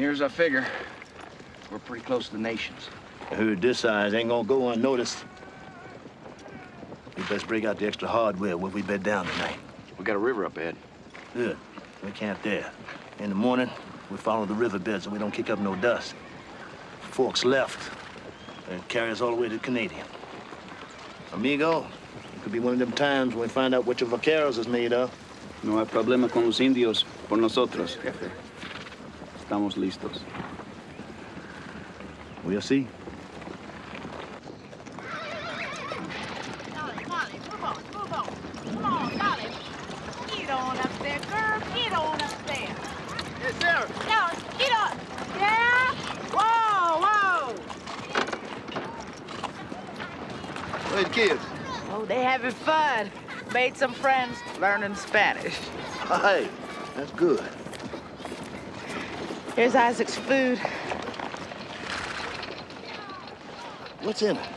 Near as I figure, we're pretty close to the nations. I heard this size ain't gonna go unnoticed. We best break out the extra hardware where we bed down tonight. We got a river up ahead. Good. We camp there. In the morning, we follow the riverbed so we don't kick up no dust. Forks left and carry us all the way to Canadian. Amigo, it could be one of them times when we find out what your vaqueros is made of. No hay problema con los indios por nosotros, jefe. Estamos listos. We'll see. Get on up there, girl. Get on up there. Yes, sir. Get on. Yeah? Whoa. Where's the kids? Oh, they having fun. Made some friends learning Spanish. Hey, that's good. Here's Isaac's food. What's in it?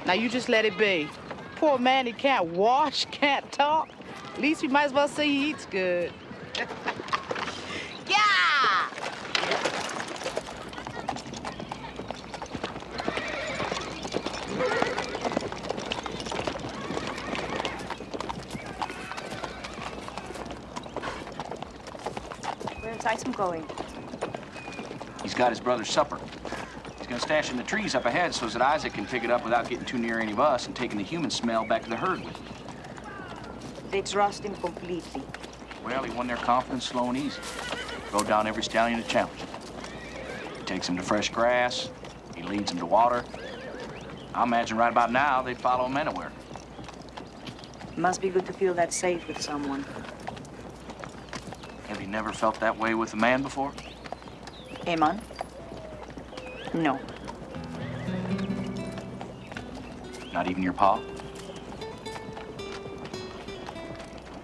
Now, you just let it be. Poor man, he can't wash, can't talk. At least we might as well say he eats good. Yeah! Where's Tyson going? He's got his brother's supper. He's gonna stash in the trees up ahead so that Isaac can pick it up without getting too near any of us and taking the human smell back to the herd with him. They trust him completely. Well, he won their confidence slow and easy. Rode down every stallion that challenged him. He takes them to fresh grass. He leads them to water. I imagine right about now they'd follow him anywhere. Must be good to feel that safe with someone. Have you never felt that way with a man before? Eman? No. Not even your pa?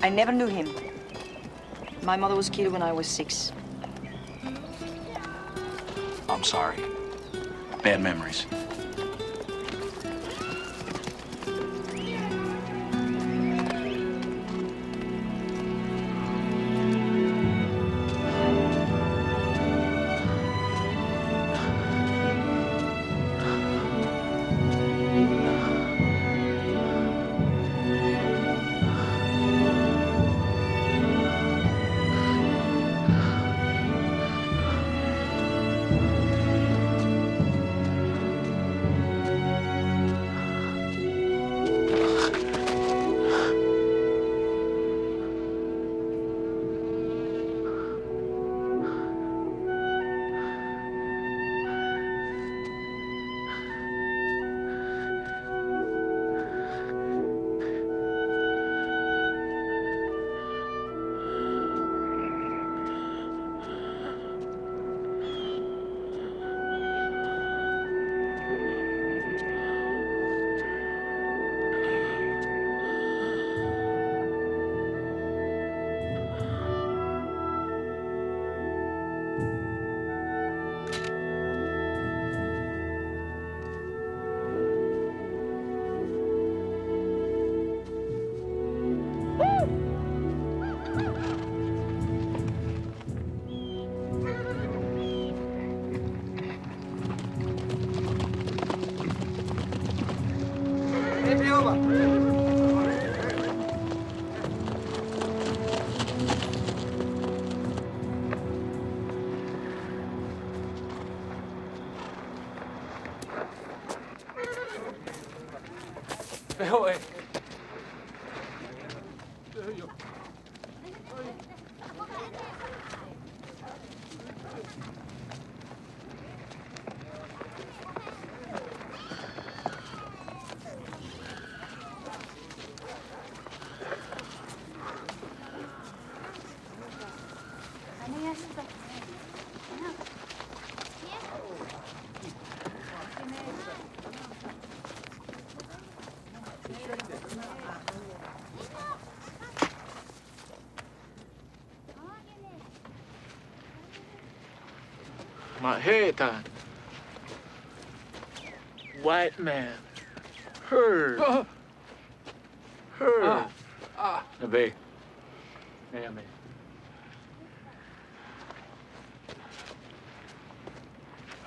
I never knew him. My mother was killed when I was 6. I'm sorry. Bad memories. My head on. White man. Herd. Herd. Nabe. Amen.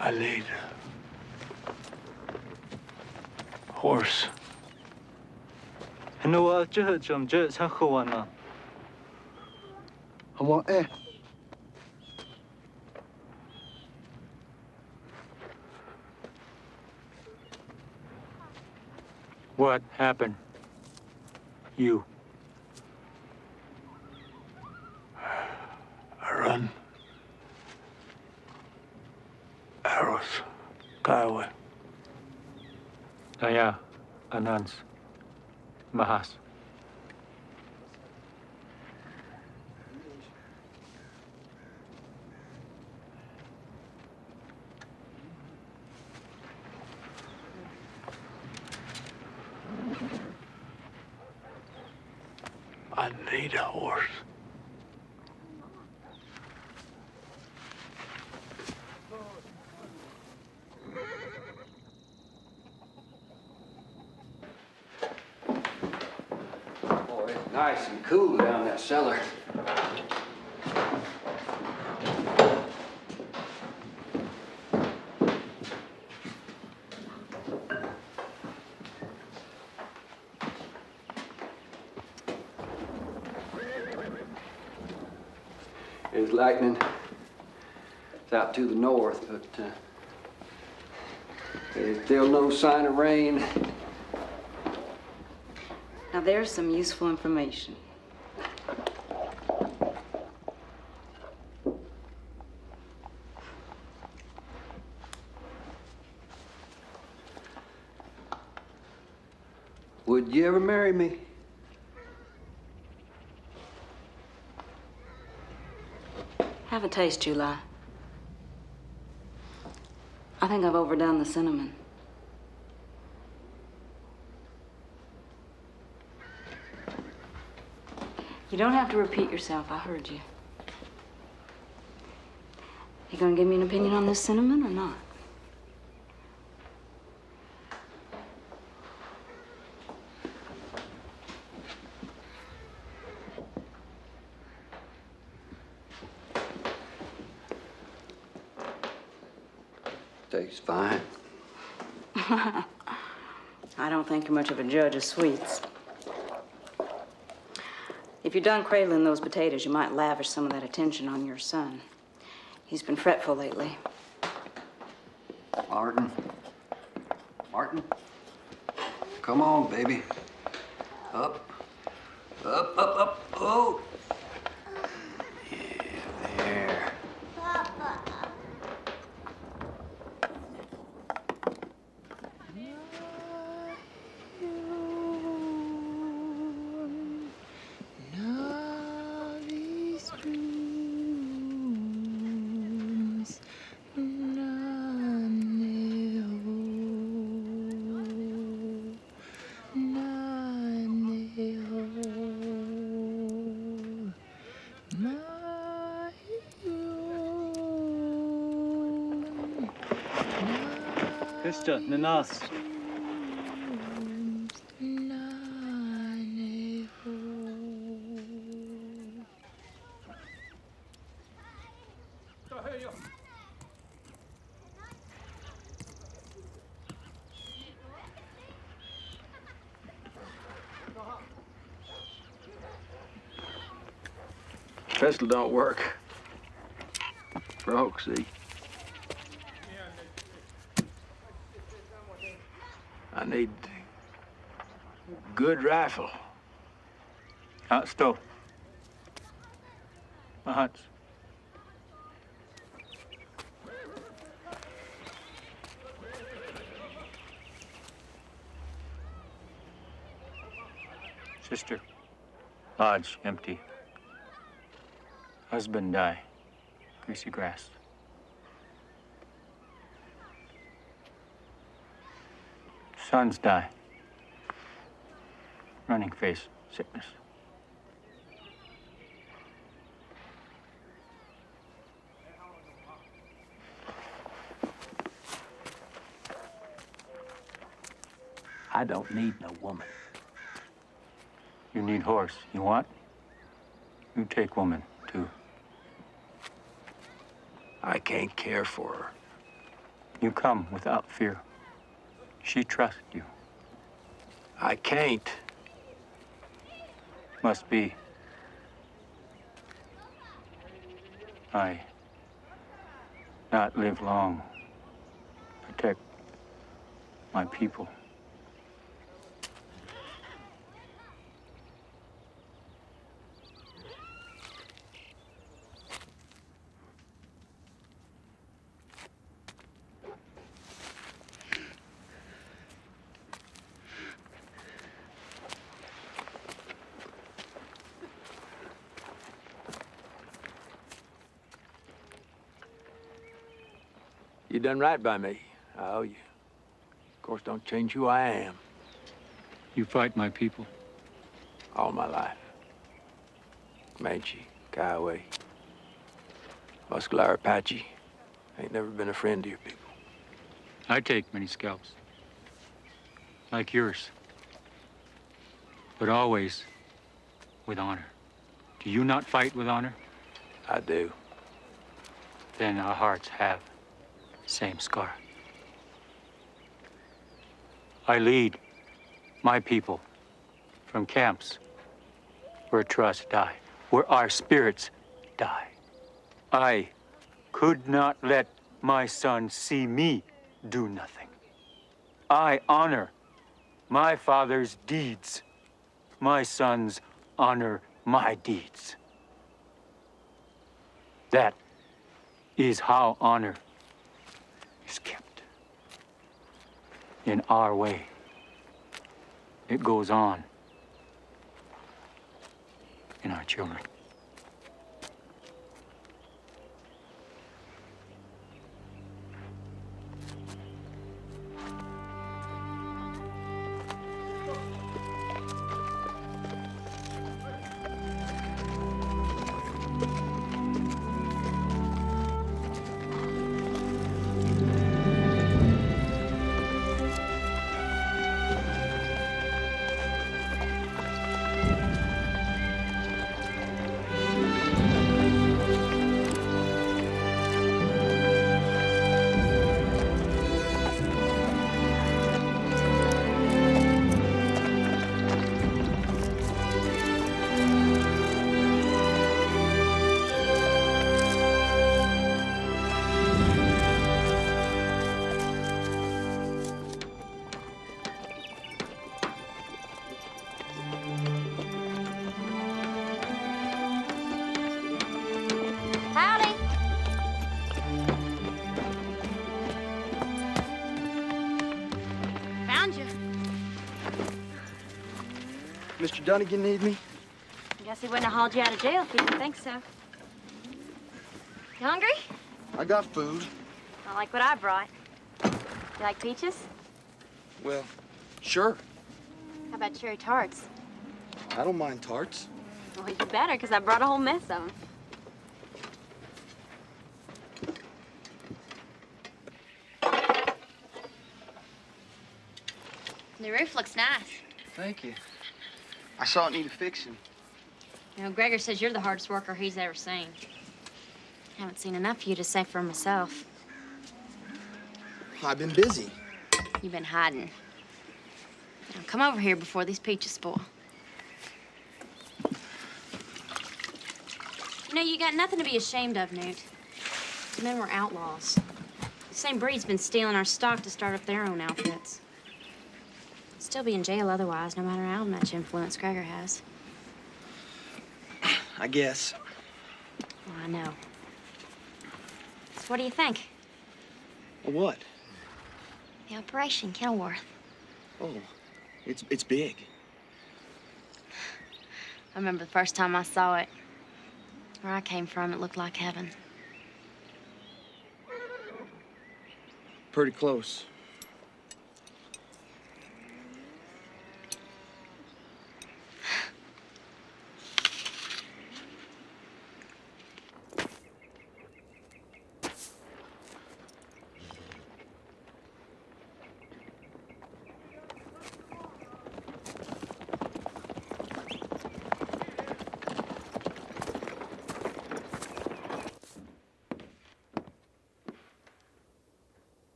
I need horse. I know I want air. What happened? You. I run arrows, Kiowa. Naya, Anans, Mahas. I need a horse. Boy, it's nice and cool down that cellar. There's lightning. It's out to the north, but there's still no sign of rain. Now there's some useful information. Would you ever marry me? Have a taste, July. I think I've overdone the cinnamon. You don't have to repeat yourself. I heard you. You gonna give me an opinion on this cinnamon or not? Tastes fine. I don't think you're much of a judge of sweets. If you're done cradling those potatoes, you might lavish some of that attention on your son. He's been fretful lately. Martin. Martin. Come on, baby. Up. Up, up, up. Oh. Yeah, there. Krista, Nanas. Pestle don't work. Broke, see? I need good rifle. Hot stove. Mahas. Sister. Lodge empty. Husband die. Greasy grass. Sons die. Running face, sickness. I don't need no woman. You need horse. You want? You take woman, too. I can't care for her. You come without fear. She trusts you. I can't. Must be. I not live long. Protect my people. You done right by me. I owe you. Of course, don't change who I am. You fight my people. All my life. Comanche, Kiowa, Muscular Apache. Ain't never been a friend to your people. I take many scalps. Like yours. But always with honor. Do you not fight with honor? I do. Then our hearts have the same scar. I lead my people from camps where trust die, where our spirits die. I could not let my son see me do nothing. I honor my father's deeds. My sons honor my deeds. That is how honor is kept. In our way. It goes on in our children. Howdy. Found you. Mr. Dunnigan need me? Guess he wouldn't have hauled you out of jail if he didn't think so. You hungry? I got food. I like what I brought. You like peaches? Well, sure. How about cherry tarts? I don't mind tarts. Well, you better, because I brought a whole mess of them. The roof looks nice. Thank you. I saw it needed fixing. You know, Gregor says you're the hardest worker he's ever seen. I haven't seen enough of you to say for myself. I've been busy. You've been hiding. Now, come over here before these peaches spoil. You know, you got nothing to be ashamed of, Newt. The men were outlaws. The same breed's been stealing our stock to start up their own outfits. Still be in jail otherwise, no matter how much influence Gregor has. I guess. Well, I know. So what do you think? What? The Operation Kenilworth. Oh, it's big. I remember the first time I saw it. Where I came from, it looked like heaven. Pretty close.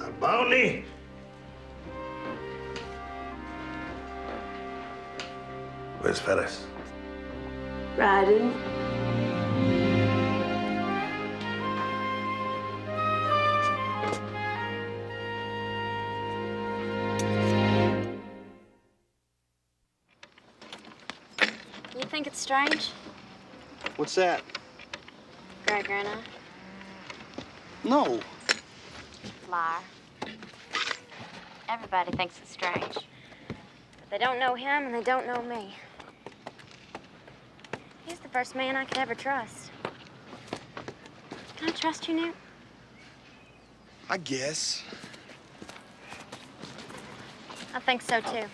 A bounty? Where's Ferris? Riding. You think it's strange? What's that? Gregor and I. No. Liar. Everybody thinks it's strange. They don't know him and they don't know me. He's the first man I could ever trust. Can I trust you, Newt? I guess. I think so, too.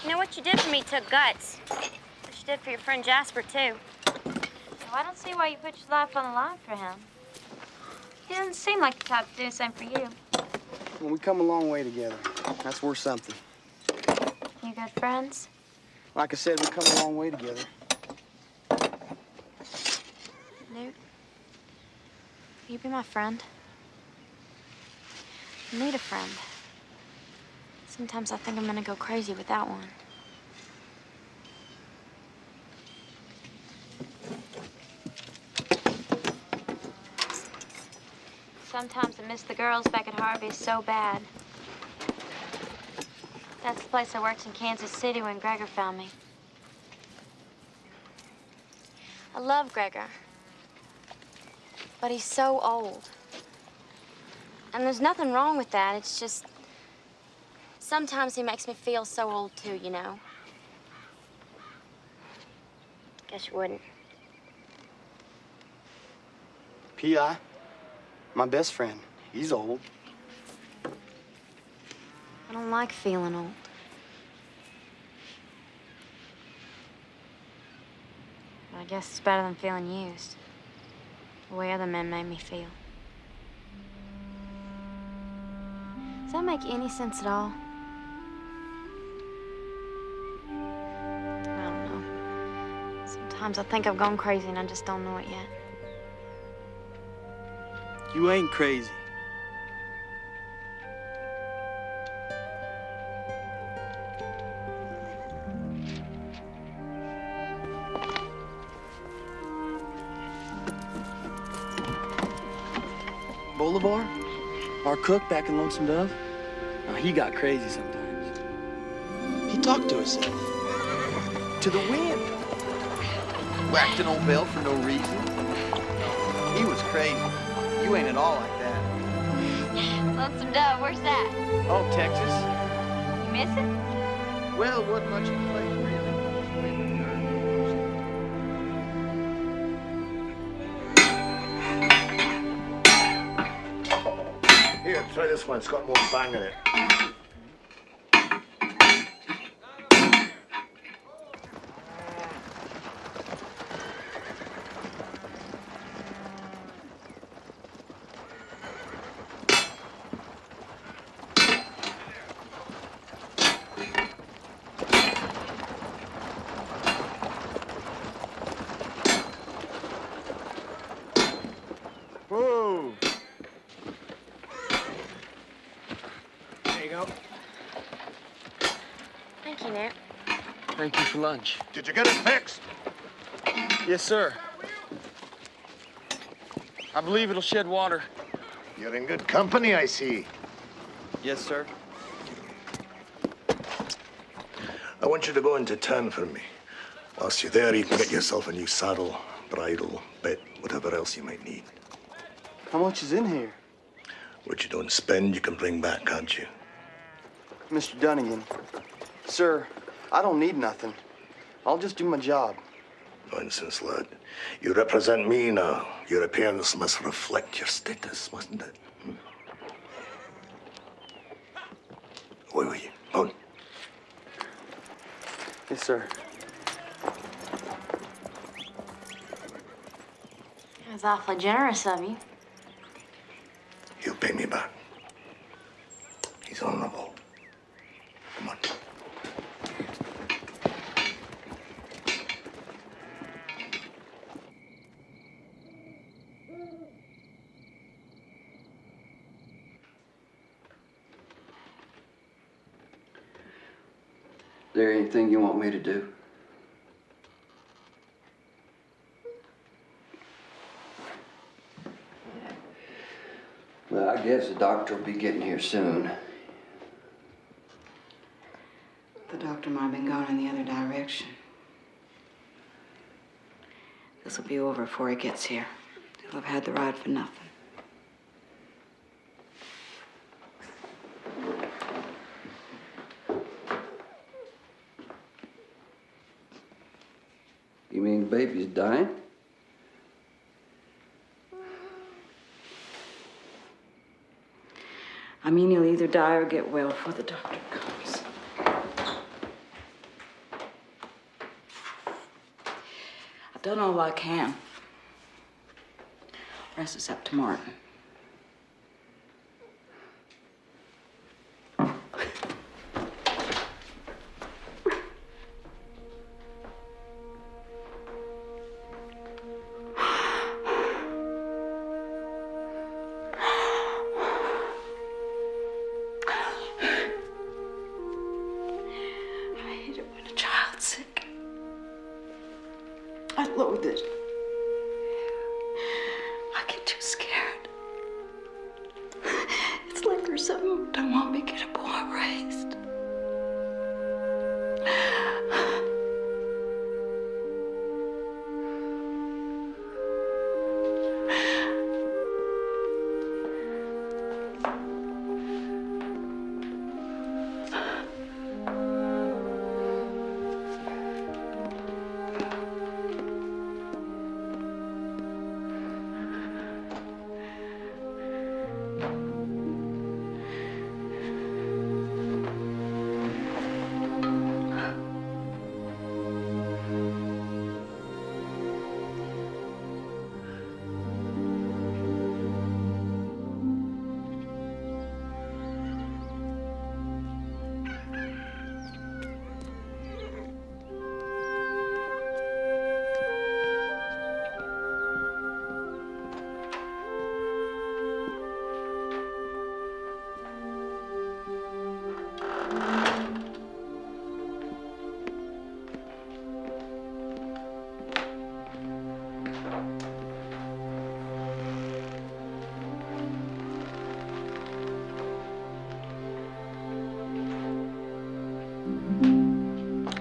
You know, what you did for me took guts. What you did for your friend Jasper, too. So I don't see why you put your life on the line for him. He doesn't seem like the type to do the same for you. Well, we come a long way together. That's worth something. You good friends? Like I said, we come a long way together. Newt, will you be my friend? I need a friend. Sometimes I think I'm gonna go crazy without one. Sometimes I miss the girls back at Harvey's so bad. That's the place I worked in Kansas City when Gregor found me. I love Gregor, but he's so old. And there's nothing wrong with that. It's just, sometimes he makes me feel so old too, you know. Guess you wouldn't. P.I., my best friend, he's old. I don't like feeling old. But I guess it's better than feeling used. The way other men made me feel. Does that make any sense at all? I don't know. Sometimes I think I've gone crazy and I just don't know it yet. You ain't crazy. Bolivar, our cook back in Lonesome Dove, now he got crazy sometimes. He talked to himself. To the wind. Whacked an old bell for no reason. He was crazy. You ain't at all like that. Lonesome Dove, where's that? Oh, Texas. You miss it? Well, it wasn't much of a place, really. Here, try this one. It's got more bang in it. Whoa. There you go. Thank you, Newt. Thank you for lunch. Did you get it fixed? Yes, sir. I believe it'll shed water. You're in good company, I see. Yes, sir. I want you to go into town for me. Whilst you're there, you can get yourself a new saddle, bridle, bit, whatever else you might need. How much is in here? What you don't spend, you can bring back, can't you? Mr. Dunnigan. Sir, I don't need nothing. I'll just do my job. Nonsense, lad. You represent me now. Your appearance must reflect your status, mustn't it? Where were you? On. Yes, sir. That was awfully generous of you. He'll pay me back. He's honorable. Come on. there anything you want me to do? Well, I guess the doctor will be getting here soon. The doctor might have been gone in the other direction. This will be over before he gets here. He'll have had the ride for nothing. You mean the baby's dying? I mean, he'll either die or get well before the doctor comes. I've done all I can. Rest is up to Martin. I hate it when a child's sick. I loathe it. I get too scared. It's like there's something don't want me to get a boy raised.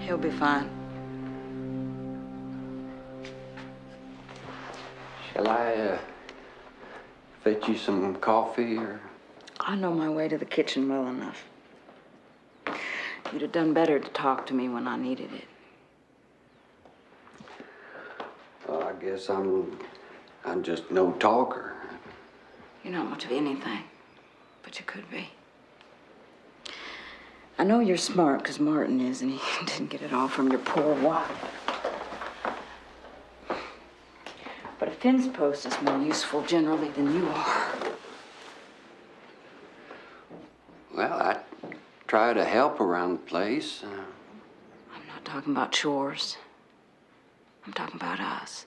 He'll be fine. Shall I, fetch you some coffee or? I know my way to the kitchen well enough. You'd have done better to talk to me when I needed it. Well, I guess I'm just no talker. You're not much of anything, but you could be. I know you're smart, because Martin is, and he didn't get it all from your poor wife. But a fence post is more useful generally than you are. Well, I try to help around the place. I'm not talking about chores. I'm talking about us.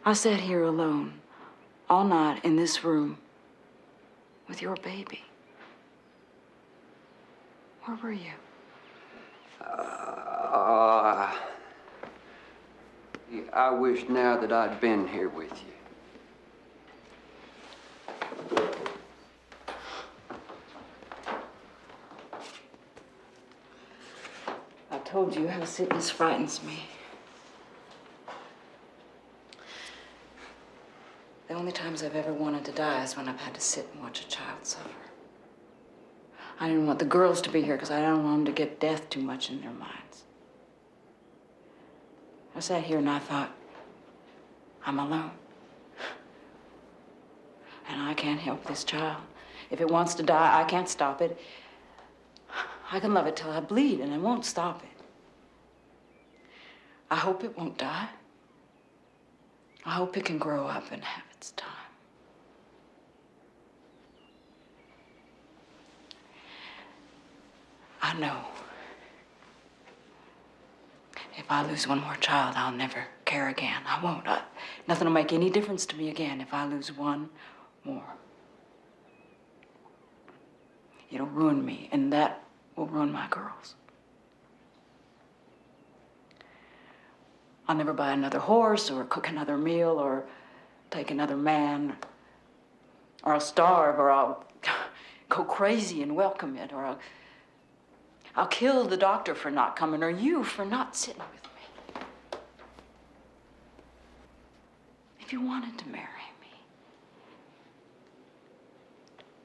I sat here alone all night in this room with your baby. Where were you? I wish now that I'd been here with you. I told you how sickness frightens me. The only times I've ever wanted to die is when I've had to sit and watch a child suffer. I didn't want the girls to be here because I don't want them to get death too much in their minds. I sat here and I thought, I'm alone. And I can't help this child. If it wants to die, I can't stop it. I can love it till I bleed and I won't stop it. I hope it won't die. I hope it can grow up and have its time. I know if I lose one more child, I'll never care again. I won't. Nothing will make any difference to me again if I lose one more. it'll ruin me, and that will ruin my girls. I'll never buy another horse or cook another meal or take another man, or I'll starve, or I'll go crazy and welcome it, or I'll kill the doctor for not coming, or you for not sitting with me. If you wanted to marry me,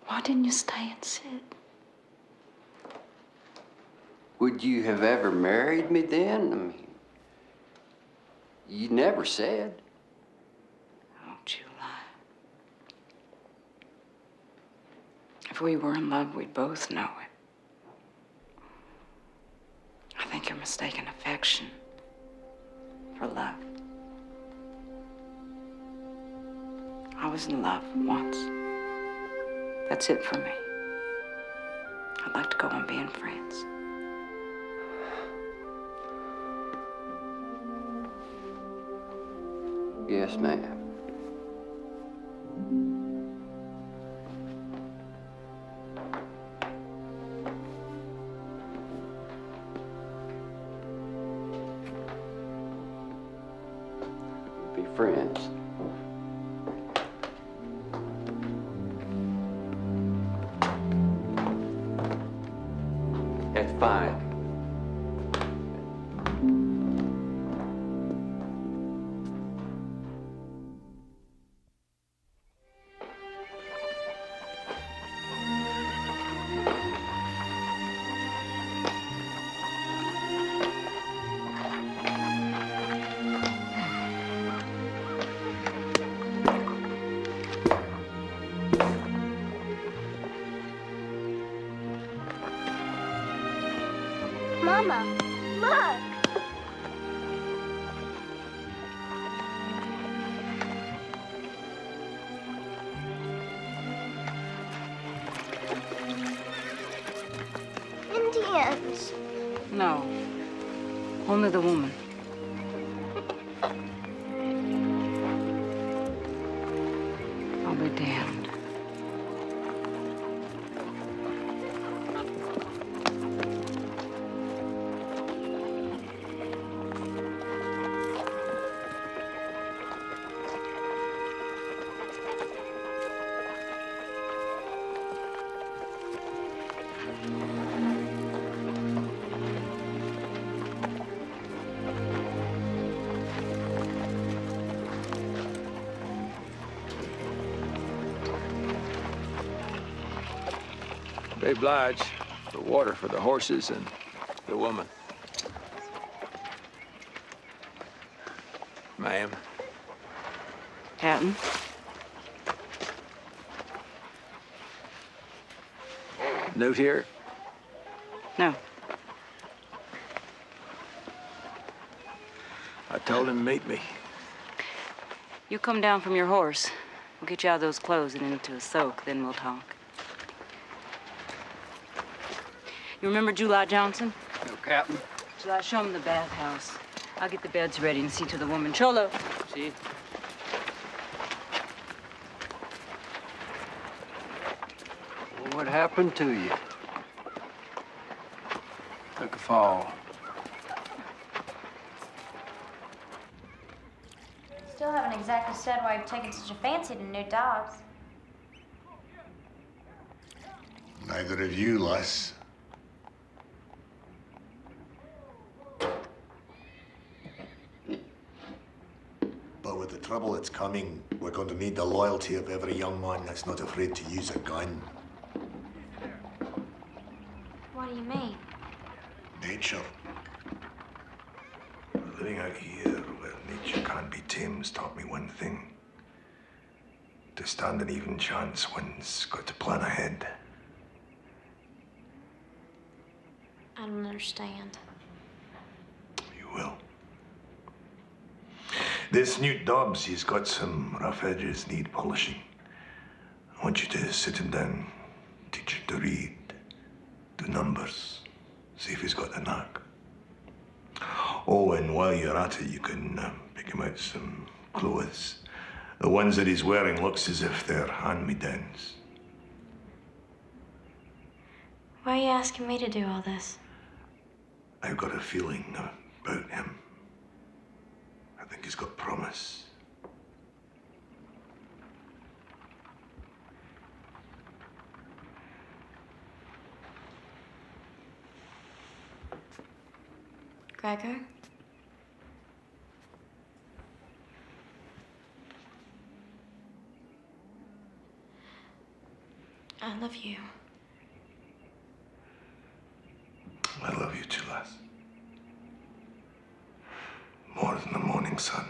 why didn't you stay and sit? Would you have ever married me then? I mean, you never said. Don't you lie. If we were in love, we'd both know it. I think you're mistaking affection for love. I was in love once. That's it for me. I'd like to go on being friends. Yes, ma'am. Be friends. That's fine. Mama, look! Indians. No, only the woman. I'll be damned. They oblige for water for the horses and the woman. Ma'am. Captain? Note here? No. I told him to meet me. You come down from your horse. We'll get you out of those clothes and into a soak, then we'll talk. You remember July Johnson? No, Captain. July, show him the bathhouse. I'll get the beds ready and see to the woman. Cholo. See? What happened to you? Took a fall. Still haven't exactly said why you've taken such a fancy to new dogs. Neither of you, Les. But with the trouble that's coming, we're going to need the loyalty of every young man that's not afraid to use a gun. What do you mean? Nature. Living out here where nature can't be tamed has taught me one thing. To stand an even chance, one's got to plan ahead. I don't understand. You will. This Newt Dobbs, he's got some rough edges, need polishing. I want you to sit him down, teach him to read, do numbers, see if he's got the knack. Oh, and while you're at it, you can pick him out some clothes. The ones that he's wearing looks as if they're hand-me-downs. Why are you asking me to do all this? I've got a feeling about him. I think he's got promise. Gregor? I love you. I love you too, lass. More than the morning sun.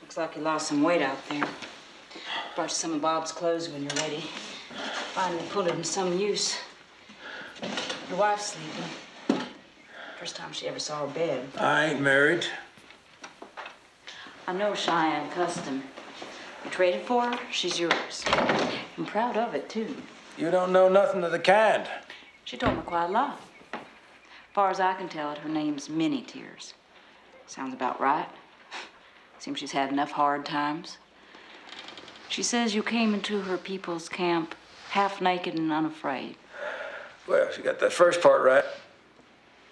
Looks like you lost some weight out there. Brought you some of Bob's clothes when you're ready. Finally put it in some use. Your wife's sleeping. First time she ever saw a bed. I ain't married. I know Cheyenne custom. You traded for her, she's yours. I'm proud of it, too. You don't know nothing of the kind. She told me quite a lot. As far as I can tell it, her name's Minnie Tears. Sounds about right. Seems she's had enough hard times. She says you came into her people's camp half naked and unafraid. Well, she got that first part right.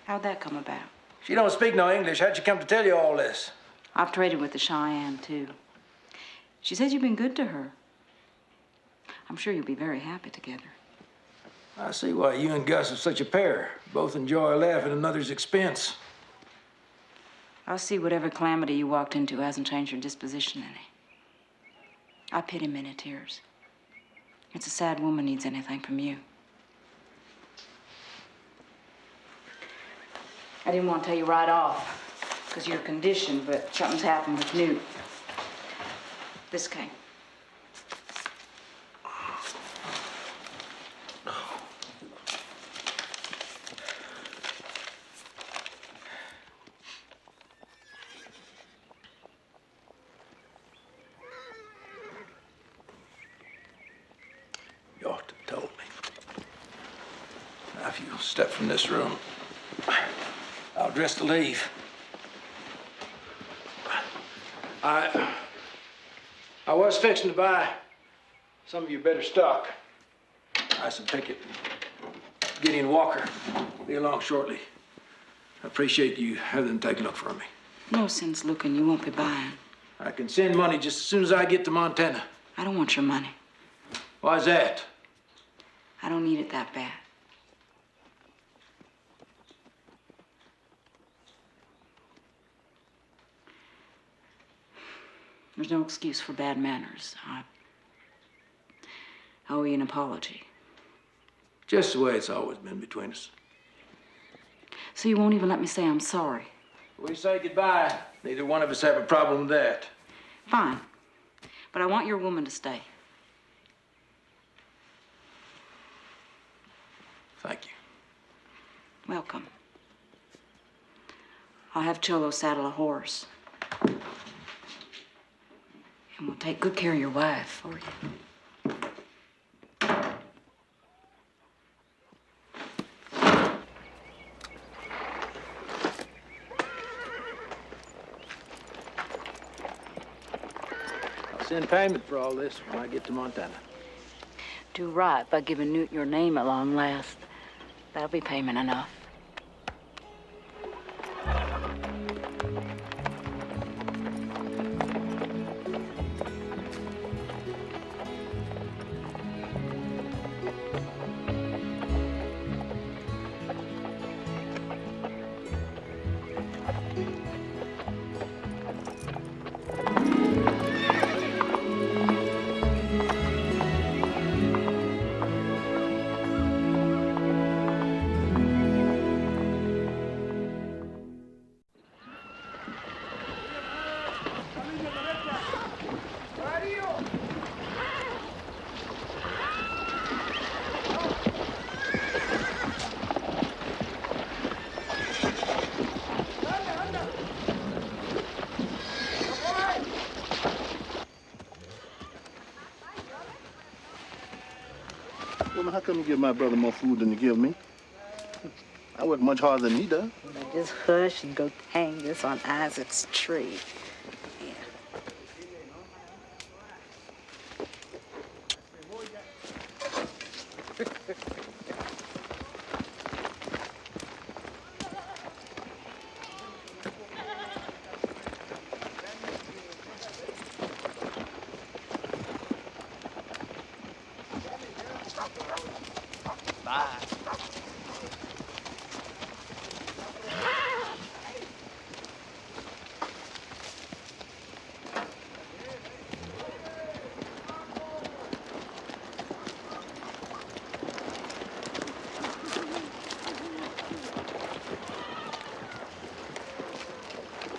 How'd that come about? She don't speak no English. How'd she come to tell you all this? I've traded with the Cheyenne, too. She says you've been good to her. I'm sure you'll be very happy together. I see why you and Gus are such a pair. Both enjoy a laugh at another's expense. I see whatever calamity you walked into hasn't changed your disposition any. I pity Minnie Tears. It's a sad woman needs anything from you. I didn't want to tell you right off, because of your condition, but something's happened with Newt. This came. You ought to have told me. Now, if you step from this room, I'll dress to leave. I was fixing to buy some of your better stock. Ison Pickett, Gideon Walker, be along shortly. I appreciate you having them take a look for me. No sense looking. You won't be buying. I can send money just as soon as I get to Montana. I don't want your money. Why's that? I don't need it that bad. There's no excuse for bad manners. I owe you an apology. Just the way it's always been between us. So you won't even let me say I'm sorry? We say goodbye. Neither one of us have a problem with that. Fine. But I want your woman to stay. Thank you. Welcome. I'll have Cholo saddle a horse. And we'll take good care of your wife for you. I'll send payment for all this when I get to Montana. Do right by giving Newt your name at long last. That'll be payment enough. Woman, how come you give my brother more food than you give me? I work much harder than he does. Now just hush and go hang this on Isaac's tree. Yeah. Bye.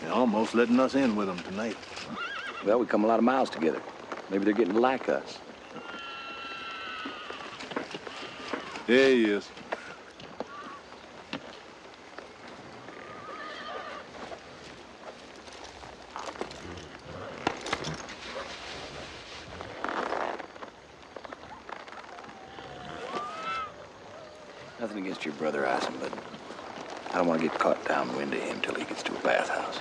They're almost letting us in with them tonight. Well, we come a lot of miles together. Maybe they're getting to like us. There he is. Nothing against your brother, Ison, but I don't want to get caught downwind of him till he gets to a bathhouse.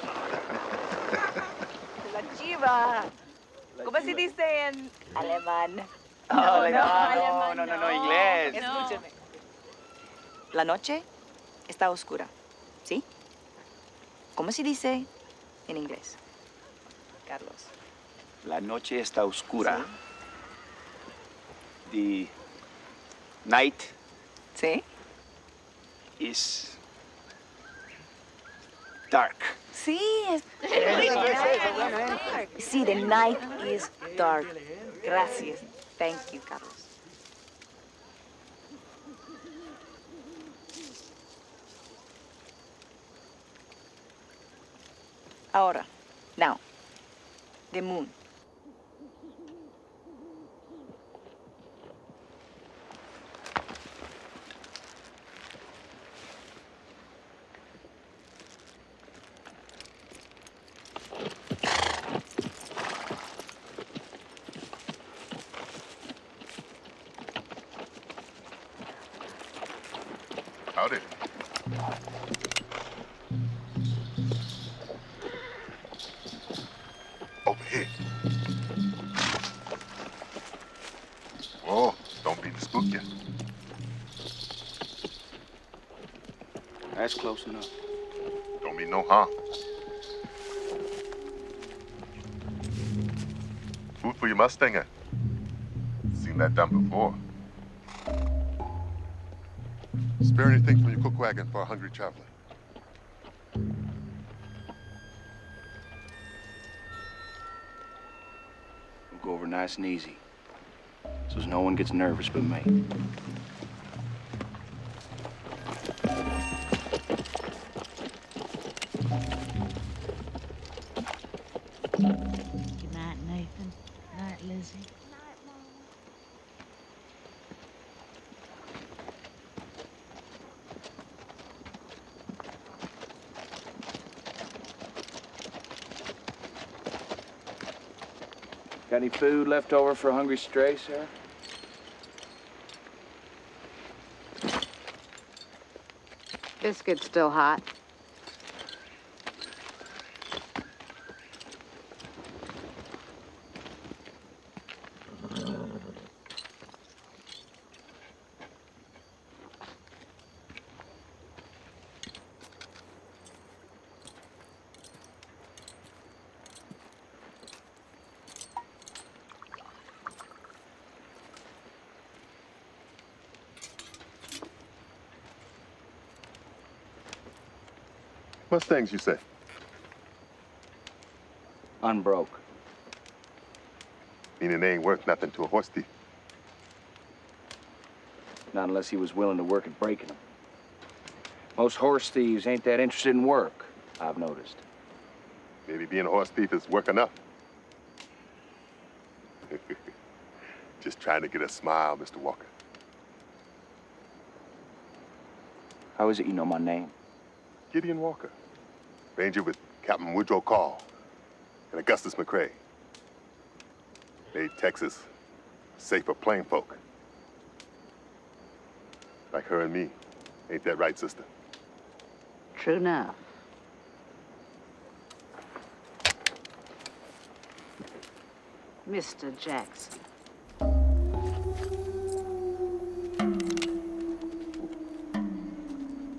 La chiva. ¿Cómo se dice en alemán? No, inglés. Escúcheme. La noche está oscura, ¿sí? ¿Cómo se dice en inglés? Carlos. La noche está oscura. The night ¿Sí? is dark. Sí, es... Sí, the night is dark. Gracias. Thank you, Carlos. Ahora, now, the moon. Howdy. Over here. Oh, don't be to spook you. That's close enough. Don't mean no harm. Food for your Mustanger. Seen that done before. Spare anything from your cook wagon for a hungry traveler. We'll go over nice and easy, so no one gets nervous but me. Good night, Nathan. Night, Lizzie. Night, Mama. Got any food left over for a hungry stray, sir? Biscuit's still hot. Mustangs, you say? Unbroke. Meaning they ain't worth nothing to a horse thief. Not unless he was willing to work at breaking them. Most horse thieves ain't that interested in work, I've noticed. Maybe being a horse thief is work enough. Just trying to get a smile, Mr. Walker. How is it you know my name? Gideon Walker. Ranger with Captain Woodrow Call and Augustus McCrae. Made Texas safe for plain folk. Like her and me. Ain't that right, sister? True enough. Mr. Jackson.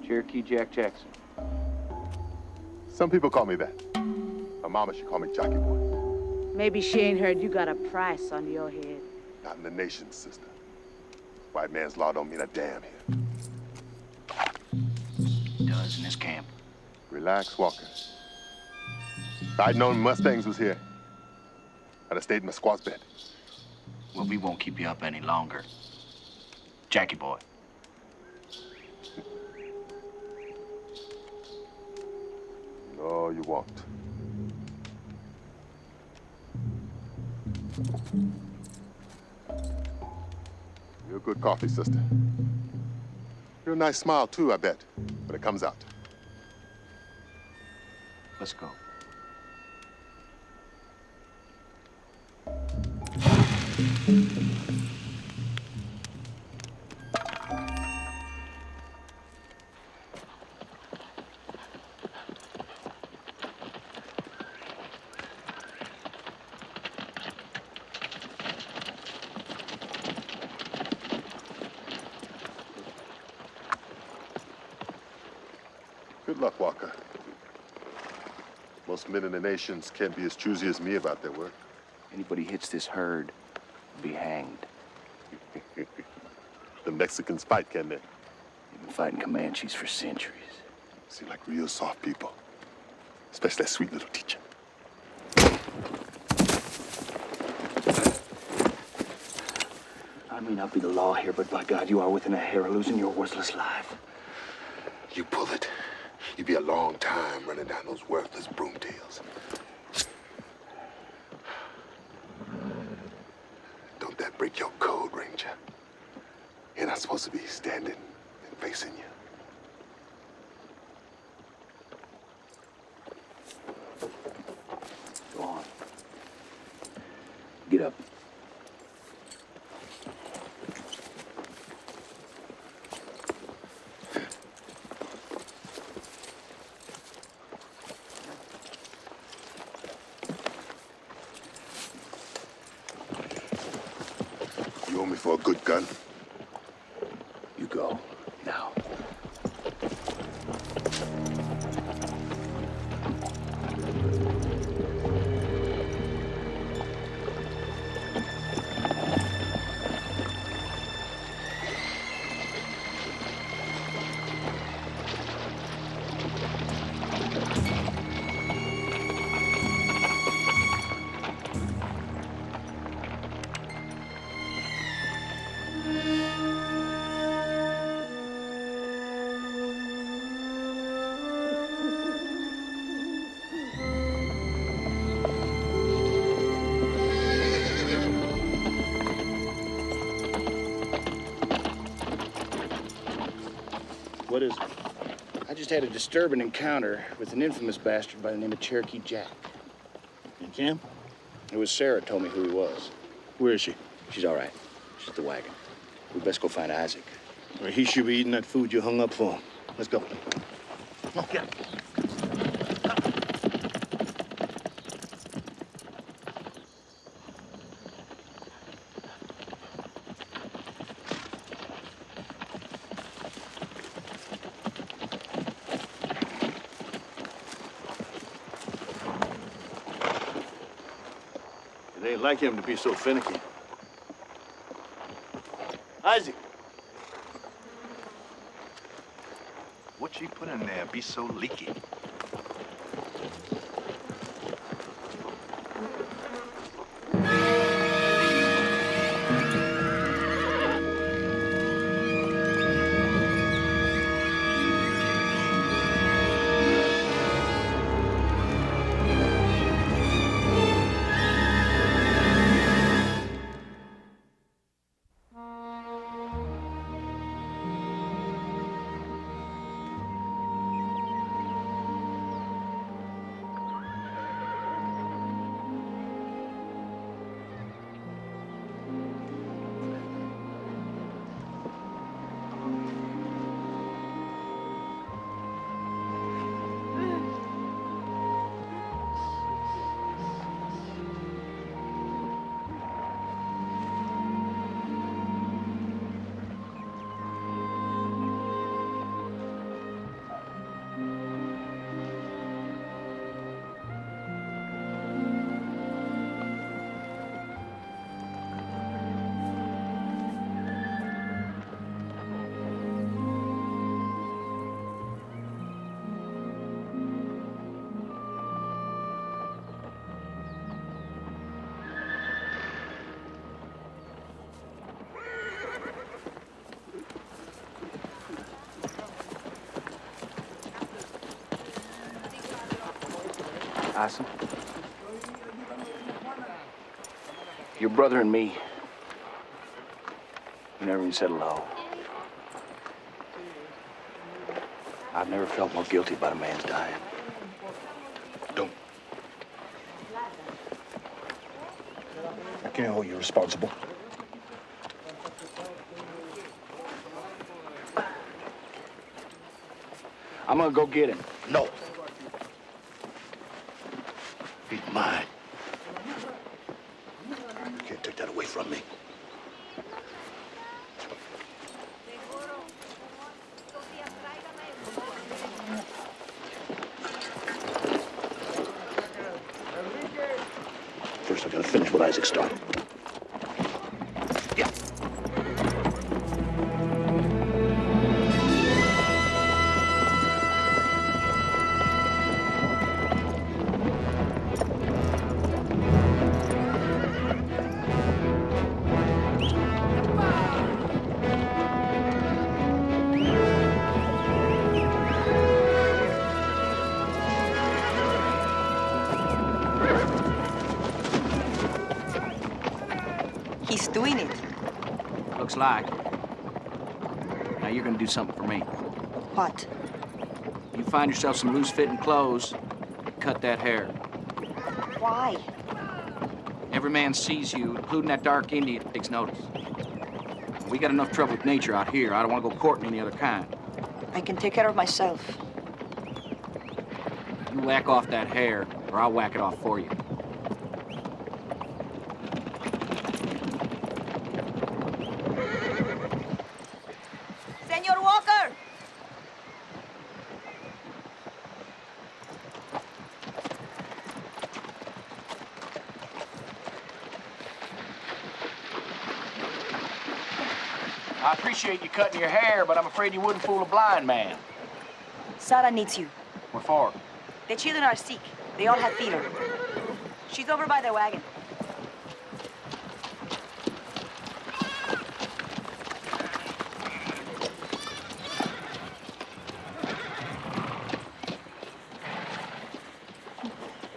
Cherokee Jack Jackson. Some people call me that. My mama, she call me Jockey Boy. Maybe she ain't heard you got a price on your head. Not in the nation, sister. White man's law don't mean a damn here. It does in this camp. Relax, Walker. If I'd known Mustangs was here, I'd have stayed in my squaw's bed. Well, we won't keep you up any longer. Jackie boy. No, you won't. You're good coffee, sister. You're a nice smile, too, I bet, when it comes out. Let's go. Good luck, Walker. Most men in the nations can't be as choosy as me about their work. Anybody hits this herd will be hanged. The Mexicans fight, can they? They've been fighting Comanches for centuries. Seem like real soft people. Especially that sweet little teacher. I may not be the law here, but by God, you are within a hair of losing your worthless life. You pull it, you'd be a long time running down those worthless broomtails. Don't that break your code, Ranger? You're not supposed to be standing and facing you. Go on. Get up. You owe me for a good gun. You go. Now. What is it? I just had a disturbing encounter with an infamous bastard by the name of Cherokee Jack. In camp? It was Sarah told me who he was. Where is she? She's all right. She's at the wagon. We best go find Isaac. Well, he should be eating that food you hung up for him. Let's go. Okay. It ain't like him to be so finicky. Isaac. What you put in there be so leaky? Ison? Your brother and me, we never even said hello. I've never felt more guilty about a man's dying. Don't. I can't hold you responsible. I'm gonna go get him. No. He's mine. You can't take that away from me. First, I gotta finish what Isaac started. Yeah. He's doing it. Looks like. Now you're gonna do something for me. What? You find yourself some loose-fitting clothes, cut that hair. Why? Every man sees you, including that dark Indian, takes notice. We got enough trouble with nature out here. I don't want to go courting any other kind. I can take care of myself. You whack off that hair, or I'll whack it off for you. Senor Walker! I appreciate you cutting your hair, but I'm afraid you wouldn't fool a blind man. Sarah needs you. What for? The children are sick. They all have fever. She's over by the wagon.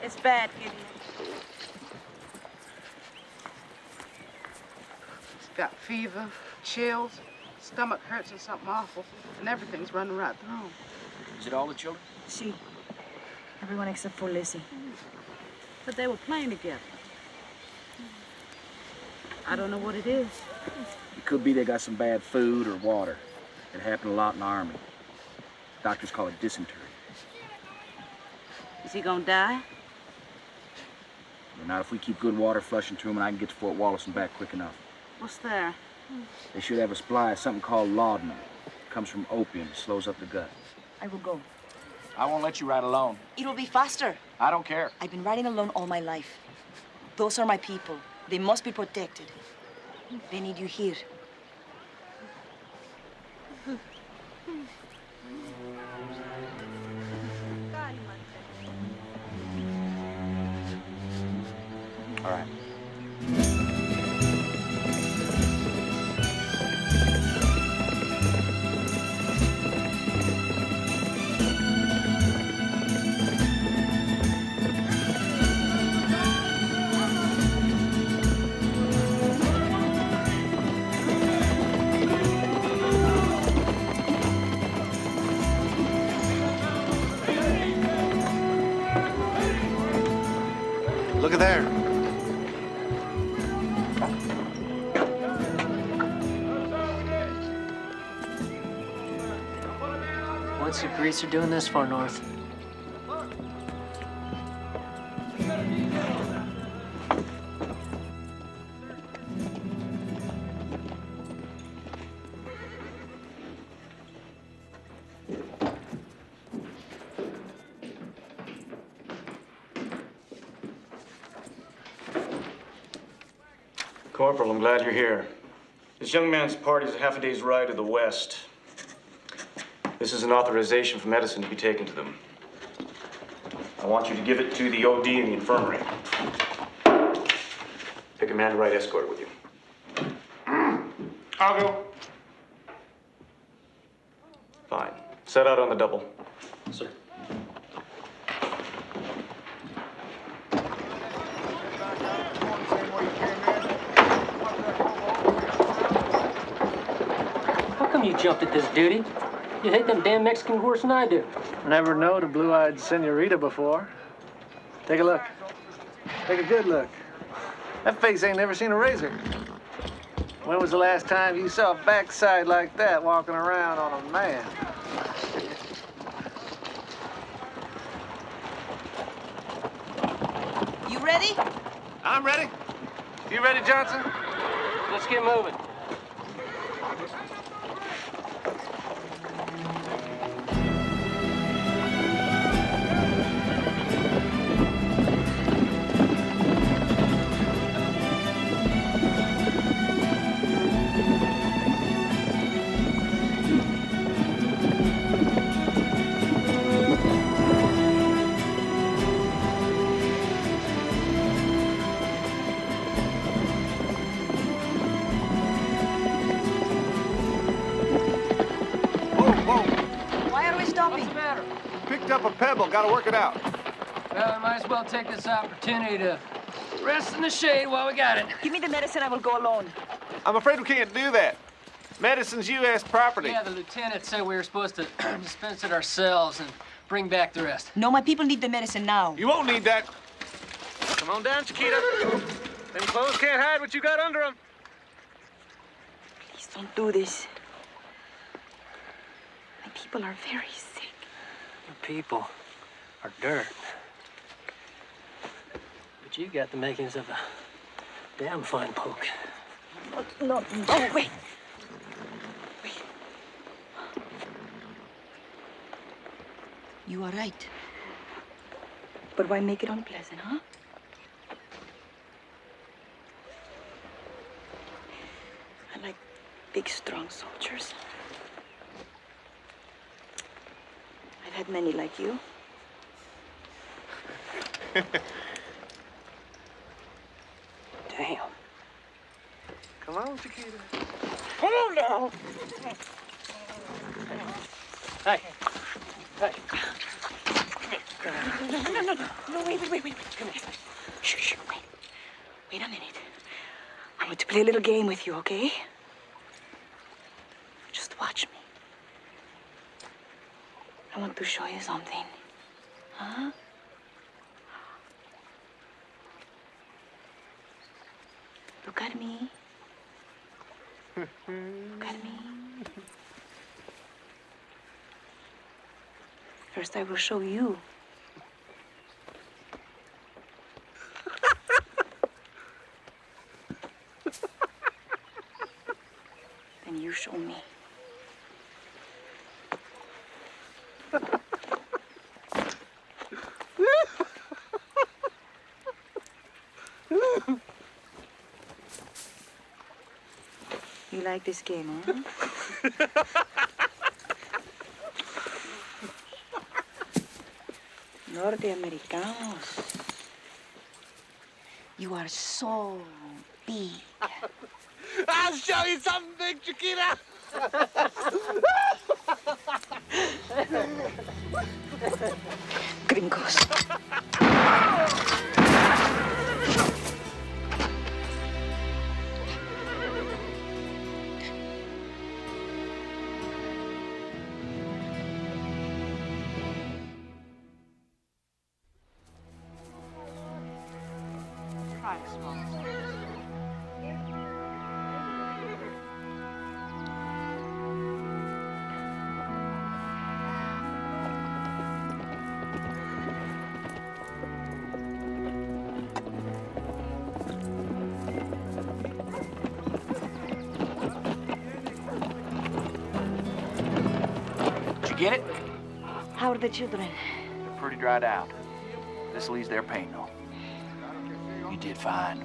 It's bad, Gideon. She's got fever, chills, stomach hurts and something awful, and everything's running right through 'em. Is it all the children? See. Everyone except for Lizzie. But they were playing together. I don't know what it is. It could be they got some bad food or water. It happened a lot in the Army. Doctors call it dysentery. Is he gonna die? Not if we keep good water flushing through them and I can get to Fort Wallace and back quick enough. What's there? They should have a supply of something called laudanum. It comes from opium. It slows up the gut. I will go. I won't let you ride alone. It'll be faster. I don't care. I've been riding alone all my life. Those are my people. They must be protected. They need you here. All right. Look at there. What's the greaser doing this far north? Corporal, I'm glad you're here. This young man's party is a half a day's ride to the west. This is an authorization for medicine to be taken to them. I want you to give it to the OD in the infirmary. Pick a man to ride escort with you. I'll go. Fine. Set out on the double. Sir. come you jumped at this duty? You hate them damn Mexican worse than I do. Never knowed a blue-eyed senorita before. Take a look. Take a good look. That face ain't never seen a razor. When was the last time you saw a backside like that walking around on a man? You ready? I'm ready. You ready, Johnson? Let's get moving. Why are we stopping? What's the matter? Picked up a pebble. Got to work it out. Well, we might as well take this opportunity to rest in the shade while we got it. Give me the medicine, I will go alone. I'm afraid we can't do that. Medicine's U.S. property. Yeah, the lieutenant said we were supposed to dispense it ourselves and bring back the rest. No, my people need the medicine now. You won't need that. Come on down, Chiquita. Them clothes can't hide what you got under them. Please don't do this. My people are very sick. Your people are dirt. But you got the makings of a damn fine poke. No. Oh, wait. You are right. But why make it unpleasant, huh? I like big, strong soldiers. I've had many like you. Damn. Come on, Chiquita. Come on now. Hey. Hey. No, wait. Come here. Shh, wait. Wait a minute. I'm going to play a little game with you, okay? Just watch me. I want to show you something. Huh? Look at me. Look at me. First, I will show you. Then you show me. You like this game, huh? Norteamericanos. You are so big. I'll show you something big, Chiquita. Gringos. Get it? How are the children? They're pretty dried out. This leaves their pain, though. You did fine.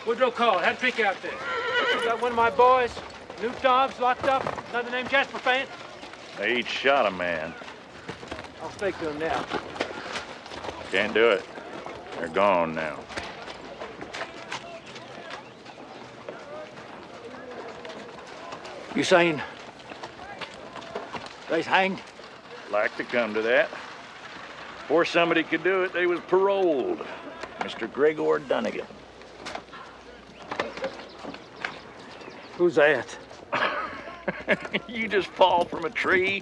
Woodrow called. Had a pick out there. Got one of my boys, new dogs locked up, another named Jasper Fan. They each shot a man. I'll speak to him now. Can't do it. They're gone now. You saying they's hanged? Like to come to that. Before somebody could do it, they was paroled. Mr. Gregor Dunnigan. Who's that? You just fall from a tree.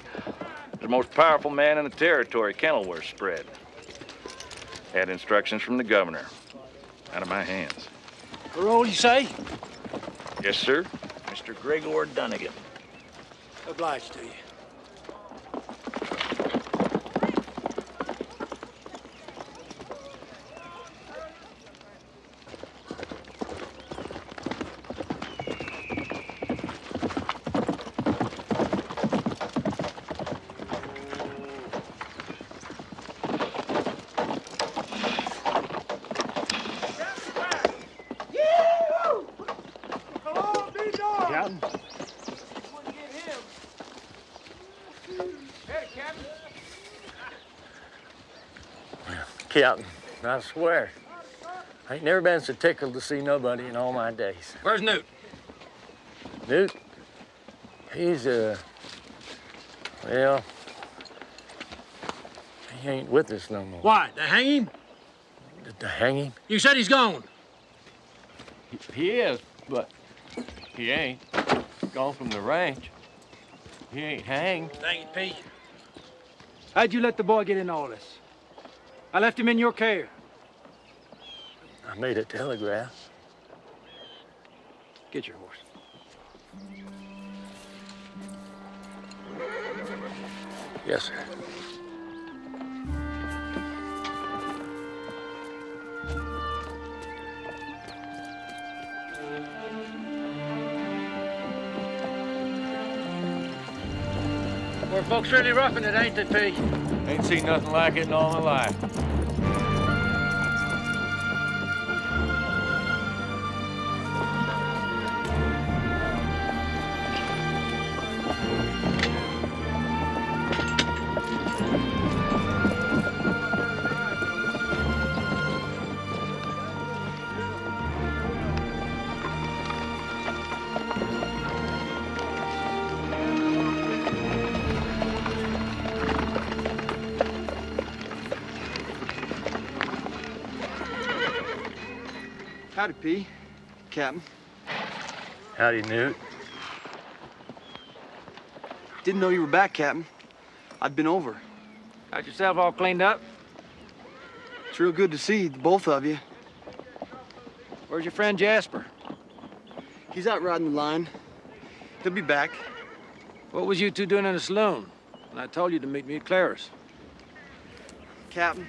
The most powerful man in the territory, Kenilworth spread. Had instructions from the governor. Out of my hands. Parole, you say? Yes, sir. Mr. Gregor Dunnigan. Obliged to you. Captain? Captain, I swear, I ain't never been so tickled to see nobody in all my days. Where's Newt? Newt? He's, well, he ain't with us no more. Why? They hang him? Did they hang him? You said he's gone. He is, but he ain't. Gone from the ranch. He ain't hanged. Dang it, Pete. How'd you let the boy get in all this? I left him in your care. I made a telegraph. Get your horse. Yes, sir. Poor folks really roughing it, ain't they, Pete? Ain't seen nothing like it in all my life. Howdy, P. Captain. Howdy, Newt. Didn't know you were back, Captain. I'd been over. Got yourself all cleaned up? It's real good to see the both of you. Where's your friend Jasper? He's out riding the line. He'll be back. What was you two doing in the saloon? And I told you to meet me at Clara's. Captain,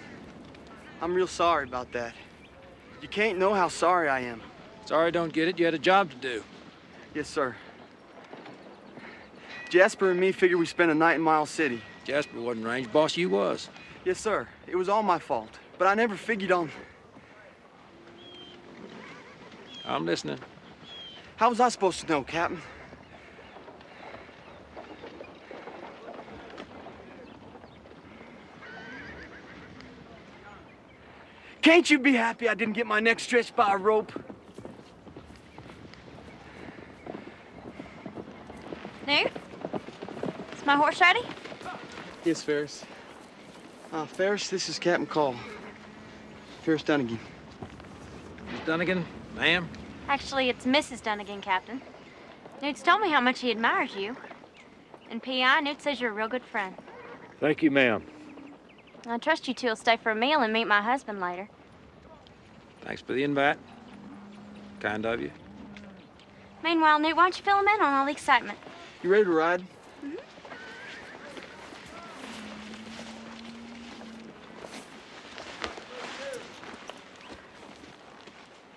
I'm real sorry about that. You can't know how sorry I am. Sorry, don't get it. You had a job to do. Yes, sir. Jasper and me figured we spent a night in Miles City. Jasper wasn't range boss, you was. Yes, sir. It was all my fault. But I never figured on... I'm listening. How was I supposed to know, Captain? Can't you be happy I didn't get my neck stretched by a rope? Newt? Is my horse ready? Yes, Ferris. Ferris, this is Captain Call. Ferris Dunnigan. Miss Dunnigan, ma'am? Actually, it's Mrs. Dunnigan, Captain. Newt's told me how much he admires you. And P.I., Newt says you're a real good friend. Thank you, ma'am. I trust you two will stay for a meal and meet my husband later. Thanks for the invite. Kind of you. Meanwhile, Newt, why don't you fill him in on all the excitement? You ready to ride? Mm-hmm.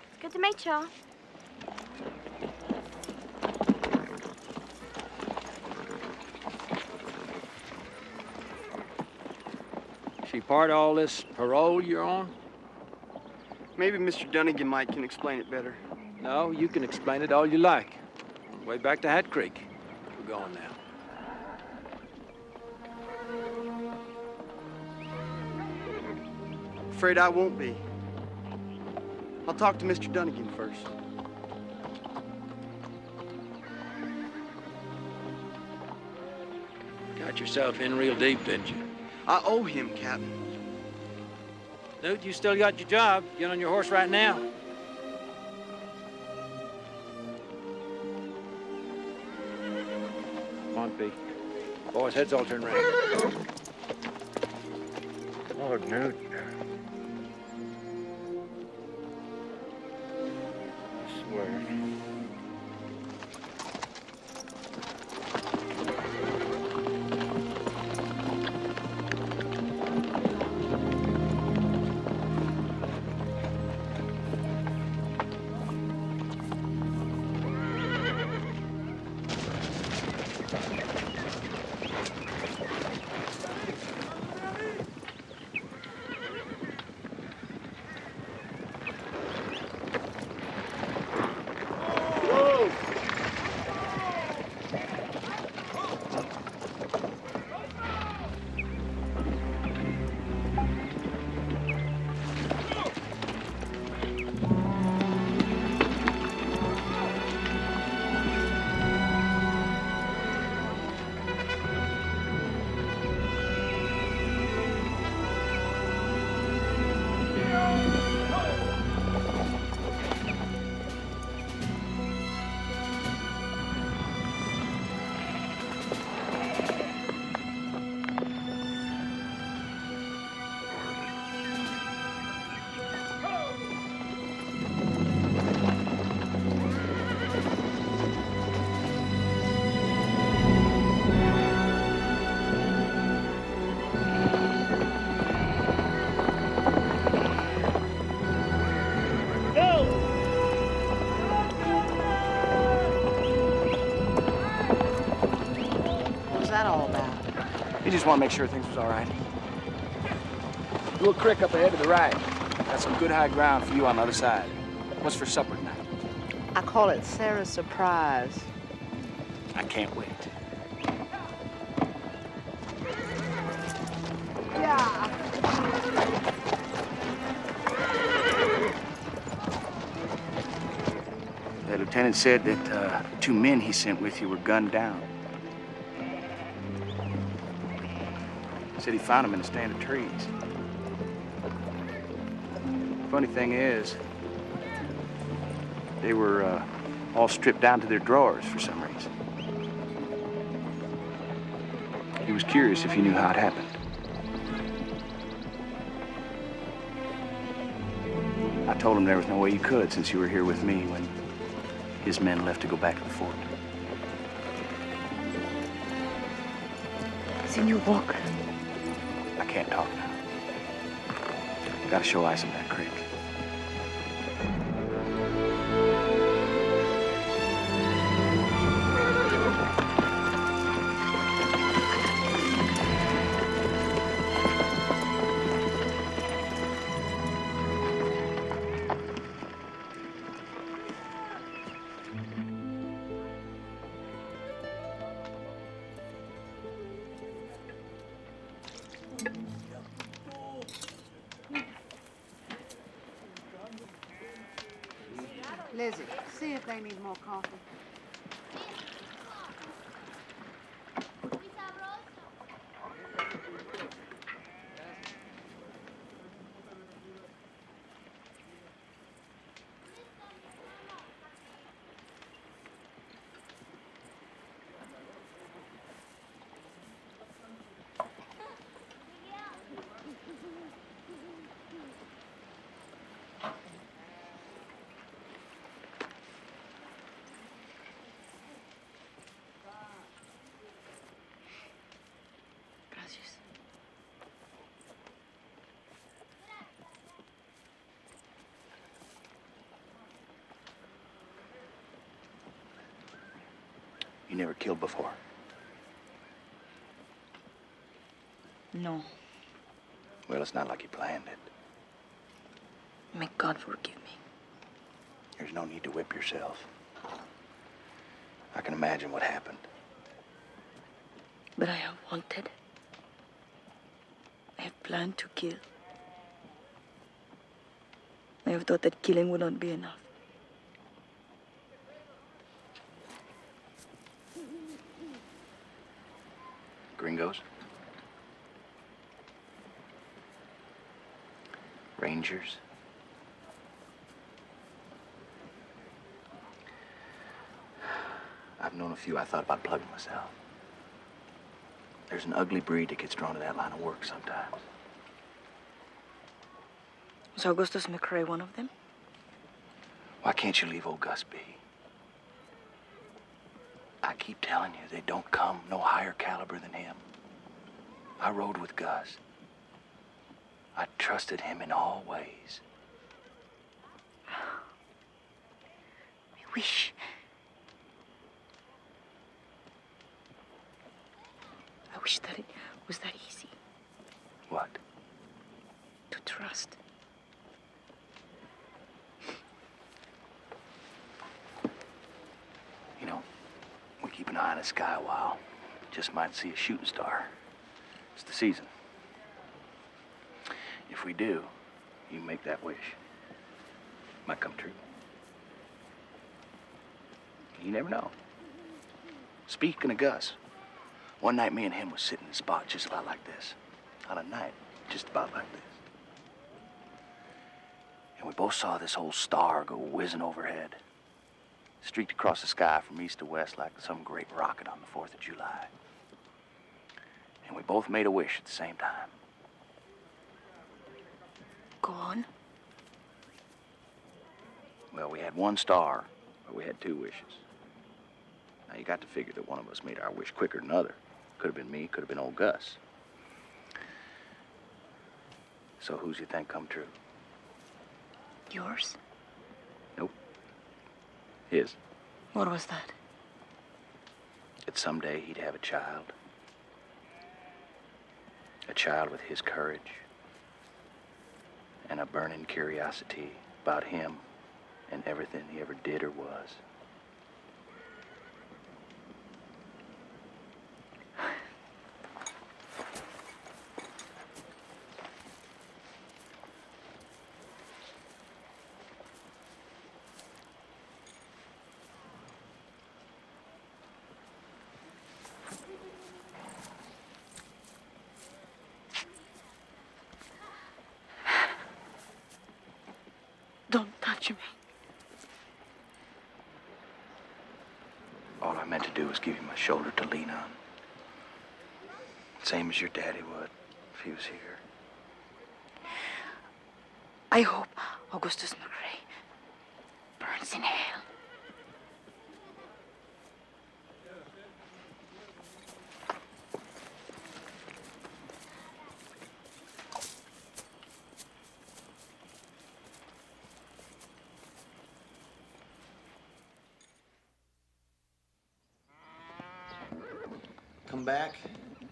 It's good to meet y'all. She part of all this parole you're on? Maybe Mr. Dunnigan can explain it better. No, you can explain it all you like. On the way back to Hat Creek. We're going now. Afraid I won't be. I'll talk to Mr. Dunnigan first. Got yourself in real deep, didn't you? I owe him, Captain. Newt, you still got your job. Get on your horse right now. Come on, Pete. Boys, heads all turned around. Lord, Newt. I swear. What's that all about? He just want to make sure things was all right. Little creek up ahead to the right. Got some good high ground for you on the other side. What's for supper tonight? I call it Sarah's surprise. I can't wait. The lieutenant said that 2 men he sent with you were gunned down. Said he found them in a stand of trees. Funny thing is, they were all stripped down to their drawers for some reason. He was curious if you knew how it happened. I told him there was no way you could since you were here with me when his men left to go back to the fort. Senor Walker. I can't talk now. Gotta show ice in that creek. Lizzie, see if they need more coffee. You never killed before? No. Well, it's not like you planned it. May God forgive me. There's no need to whip yourself. I can imagine what happened. But I have wanted. I have planned to kill. I have thought that killing would not be enough. Gringos? Rangers? I've known a few I thought about plugging myself. There's an ugly breed that gets drawn to that line of work sometimes. Was Augustus McCrae one of them? Why can't you leave old Gus be? I keep telling you, they don't come no higher caliber than him. I rode with Gus. I trusted him in all ways. I wish. I wish that it was that easy. What? To trust. You know, we keep an eye on the sky a while. Just might see a shooting star. It's the season. If we do, you make that wish. Might come true. You never know. Speaking of Gus, one night me and him was sitting in a spot just about like this. On a night just about like this. And we both saw this whole star go whizzing overhead. Streaked across the sky from east to west like some great rocket on the 4th of July. And we both made a wish at the same time. Go on. Well, we had one star, but we had two wishes. Now, you got to figure that one of us made our wish quicker than the other. Could have been me, could have been old Gus. So whose you think come true? Yours? Nope. His. What was that? That someday he'd have a child. A child with his courage. And a burning curiosity about him and everything he ever did or was. Don't touch me. All I meant to do was give you my shoulder to lean on. Same as your daddy would if he was here. I hope Augustus McCrae burns in hell.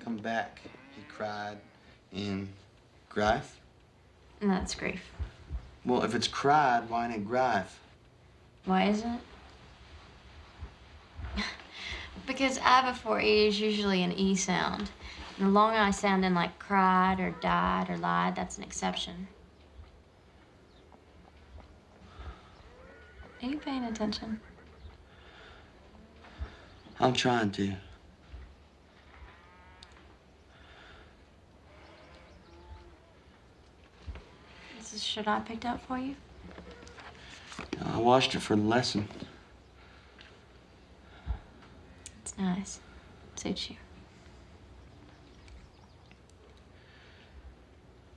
Come back, he cried in Greif. And that's grief. Well, if it's cried, why ain't it Greif? Why isn't it? Because I before E is usually an E sound. And the long I sounding like cried or died or lied, that's an exception. Are you paying attention? I'm trying to. This is shit I picked up for you? I watched it for the lesson. It's nice. Suits you.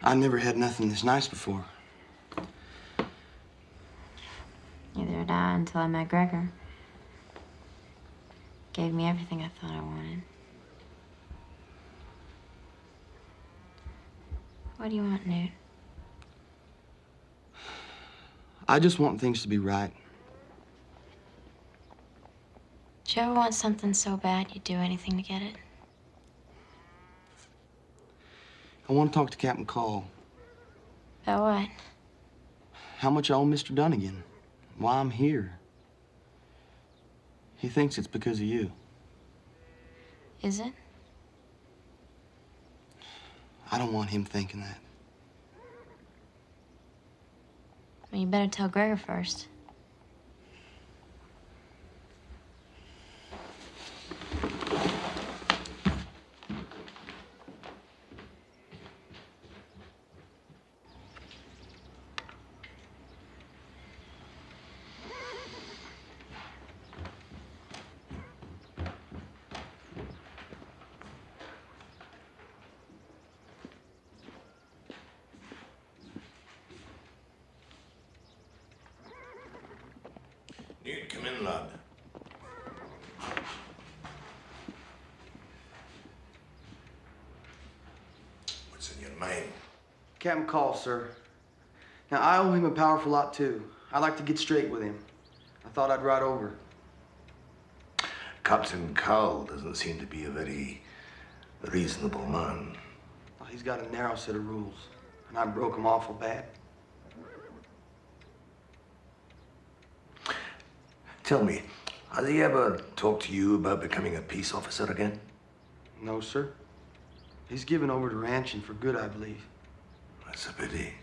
I never had nothing this nice before. Neither did I until I met Gregor. Gave me everything I thought I wanted. What do you want, Newt? I just want things to be right. Did you ever want something so bad you'd do anything to get it? I want to talk to Captain Call. About what? How much I owe Mr. Dunnigan. Why I'm here. He thinks it's because of you. Is it? I don't want him thinking that. Well, you better tell Gregor first. Newt, come in, lad. What's in your mind? Captain Call, sir. Now, I owe him a powerful lot, too. I'd like to get straight with him. I thought I'd ride over. Captain Carl doesn't seem to be a very reasonable man. Well, he's got a narrow set of rules, and I broke them awful bad. Tell me, has he ever talked to you about becoming a peace officer again? No, sir. He's given over to ranching for good, I believe. That's a pity.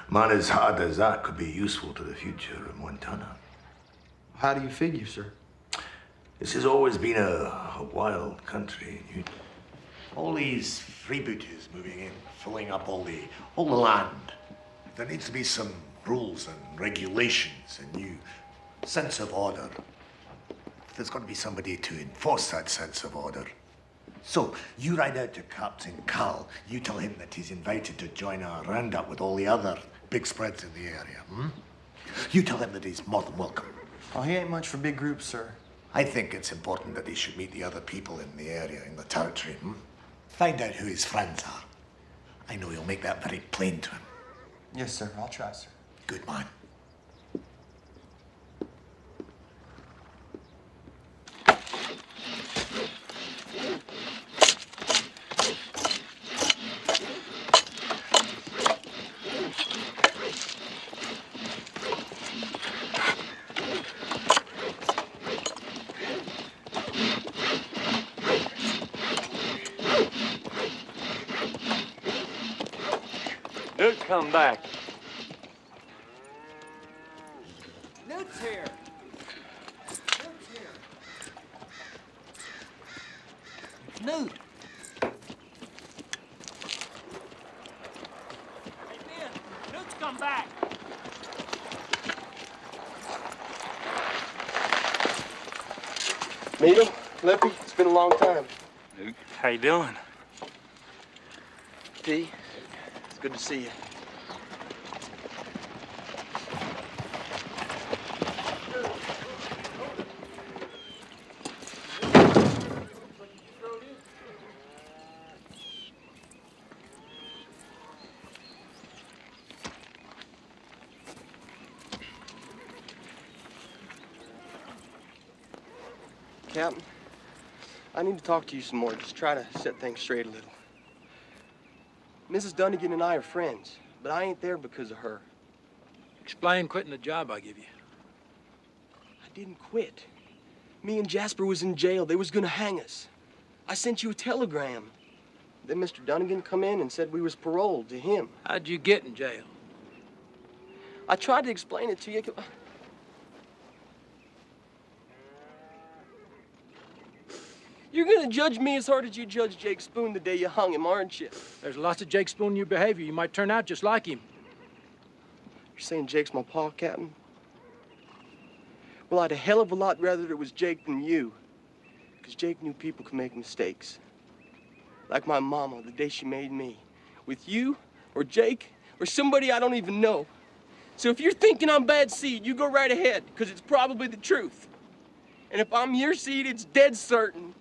A man as hard as that could be useful to the future of Montana. How do you figure, sir? This has always been a wild country. All these freebooters moving in, filling up all the land. There needs to be some rules and regulations, a new sense of order. There's got to be somebody to enforce that sense of order. So, you ride out to Captain Carl. You tell him that he's invited to join our roundup with all the other big spreads in the area. You tell him that he's more than welcome. Oh, he ain't much for big groups, sir. I think it's important that he should meet the other people in the area, in the territory. Find out who his friends are. I know you'll make that very plain to him. Yes, sir. I'll try, sir. Good man. Newt, come back. Newt's here. Newt. Hey, Ben, Newt's come back. Mito, Lippy, it's been a long time. Newt, how you doing? T, it's good to see you. Captain, I need to talk to you some more. Just try to set things straight a little. Mrs. Dunnigan and I are friends, but I ain't there because of her. Explain quitting the job I give you. I didn't quit. Me and Jasper was in jail. They was gonna hang us. I sent you a telegram. Then Mr. Dunnigan come in and said we was paroled to him. How'd you get in jail? I tried to explain it to you. You're gonna judge me as hard as you judged Jake Spoon the day you hung him, aren't you? There's lots of Jake Spoon in your behavior. You might turn out just like him. You're saying Jake's my pa, Captain? Well, I'd a hell of a lot rather it was Jake than you. Because Jake knew people could make mistakes. Like my mama, the day she made me. With you, or Jake, or somebody I don't even know. So if you're thinking I'm bad seed, you go right ahead, because it's probably the truth. And if I'm your seed, it's dead certain.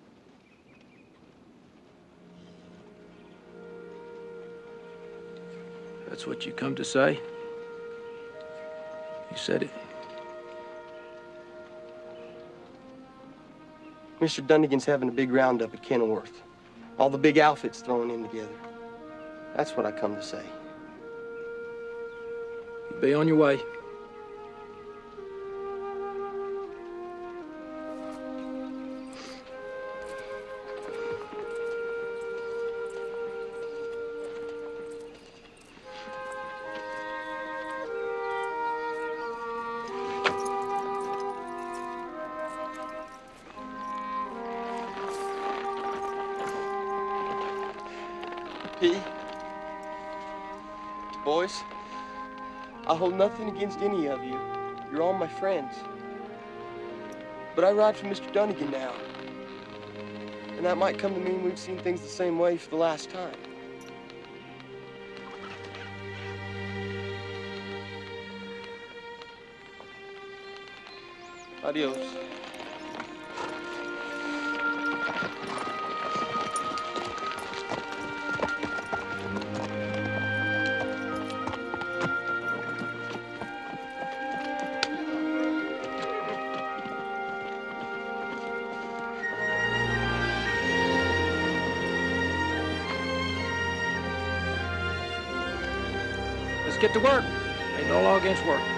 That's what you come to say? You said it. Mr. Dunnigan's having a big roundup at Kenilworth. All the big outfits thrown in together. That's what I come to say. You be on your way. P. Boys, I hold nothing against any of you. You're all my friends. But I ride for Mr. Dunnigan now. And that might come to mean we've seen things the same way for the last time. Adios. Let's get to work. Ain't no law against work.